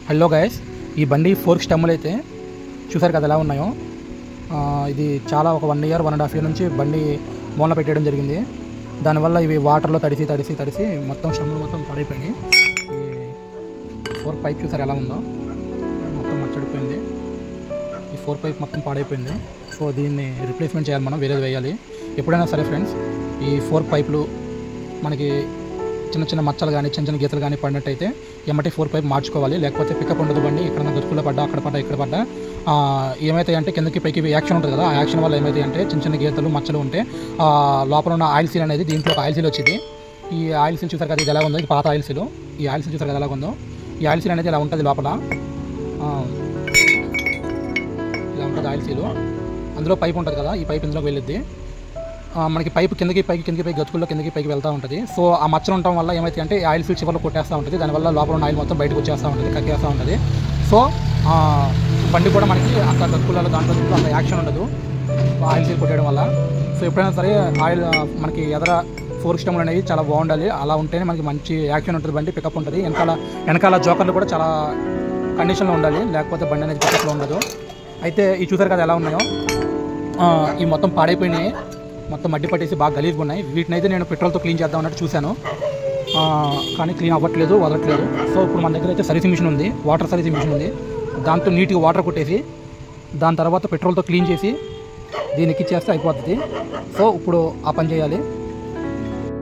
Hello guys, ఈ బండి fork స్టెమ్లు అయితే చూసారు కదా ఎలా ఉన్నాయో. ఇది చాలా ఒక 1 year 1.5 year నుంచి బండి మూలన పెట్టేయడం జరిగింది. దానివల్ల ఇవి వాటర్లో తడిసి మొత్తం స్టెమ్లు మొత్తం పడైపోయినాయి. ఈ ఫోర్క్ పైప్ చూసారు ఎలా ఉందో, మొత్తం మచ్చడిపోయింది. ఈ ఫోర్క్ పైప్ మొత్తం పాడైపోయింది. సో దీన్ని రిప్లేస్మెంట్ చేయాలి, మనం వేరేది వేయాలి. ఎప్పుడైనా సరే ఫ్రెండ్స్, ఈ ఫోర్క్ పైపులు మనకి చిన్న మచ్చలు కానీ చిన్న గీతలు కానీ పడినట్టయితే ఎమ్మటి ఫోర్క్ పైప్ మార్చుకోవాలి. లేకపోతే పికప్ ఉండదు బండి. ఇక్కడ గతుకుల్లో పడ్డా, అక్కడ పడ్డా, ఇక్కడ పడ్డా ఏమైతే అంటే కిందకి పైకి యాక్షన్ ఉంటుంది కదా, ఆ యాక్షన్ వల్ల ఏమైతే అంటే చిన్న గీతలు మచ్చలు ఉంటే లోపల ఉన్న ఆయిల్ సీల్ అనేది దీంట్లో ఆయిల్ సీల్ వచ్చింది. ఈ ఆయిల్ సీల్ చూసారు కదా, ఇది ఎలా ఉందో, ఇది పాత ఆయిల్ సీల్. ఈ ఆయిల్ సీల్ చూసారు కదా ఎలా ఉందో. ఈ ఆయిల్ సీల్ అనేది ఇలా ఉంటుంది, లోపల ఇలా ఉంటుంది ఆయిల్ సీలు. అందులో పైప్ ఉంటుంది కదా, ఈ పైప్ ఇందులోకి వెళ్ళిద్ది. మనకి పైపు కిందకి పైకి గతుకుల్లో కిందకి పైకి వెళ్తూ ఉంటుంది. సో ఆ మచ్చలు ఉండటం వల్ల ఏమైతే అంటే ఆయిల్ సీల్ చివరిలో కొట్టేస్తూ ఉంటుంది. దానివల్ల లోపల ఉన్న ఆయిల్ మొత్తం బయటకు వచ్చేస్తూ ఉంటుంది, కక్కేస్తూ ఉంటుంది. సో బండి కూడా మనకి అంత గతుకులలో దాంట్లో అంత యాక్షన్ ఉండదు ఆయిల్ సీల్ కొట్టేయడం వల్ల. సో ఎప్పుడైనా సరే ఆయిల్ మనకి ఎదర ఫోర్క్ స్టెమ్లు అనేవి చాలా బాగుండాలి. అలా ఉంటేనే మనకి మంచి యాక్షన్ ఉంటుంది, బండి పికప్ ఉంటుంది. వెనకాల జోకర్లు కూడా చాలా కండిషన్లో ఉండాలి, లేకపోతే బండి అనేది పికప్లో ఉండదు. అయితే ఈ చూసారు కదా ఎలా ఉన్నాయో, ఈ మొత్తం పాడైపోయినాయి, మొత్తం మడ్డి పట్టేసి బాగా గలీజ్గా ఉన్నాయి. వీటిని అయితే నేను పెట్రోల్తో క్లీన్ చేద్దాం అన్నట్టు చూశాను, కానీ క్లీన్ అవ్వట్లేదు, వదలట్లేదు. సో ఇప్పుడు మన దగ్గర అయితే సర్వీసింగ్ మిషన్ ఉంది, వాటర్ సర్వీసింగ్ మిషన్ ఉంది. దాంతో నీట్గా వాటర్ కొట్టేసి దాని తర్వాత పెట్రోల్తో క్లీన్ చేసి దీనికి ఇచ్చేస్తే అయిపోతుంది. సో ఇప్పుడు ఆ పని చేయాలి.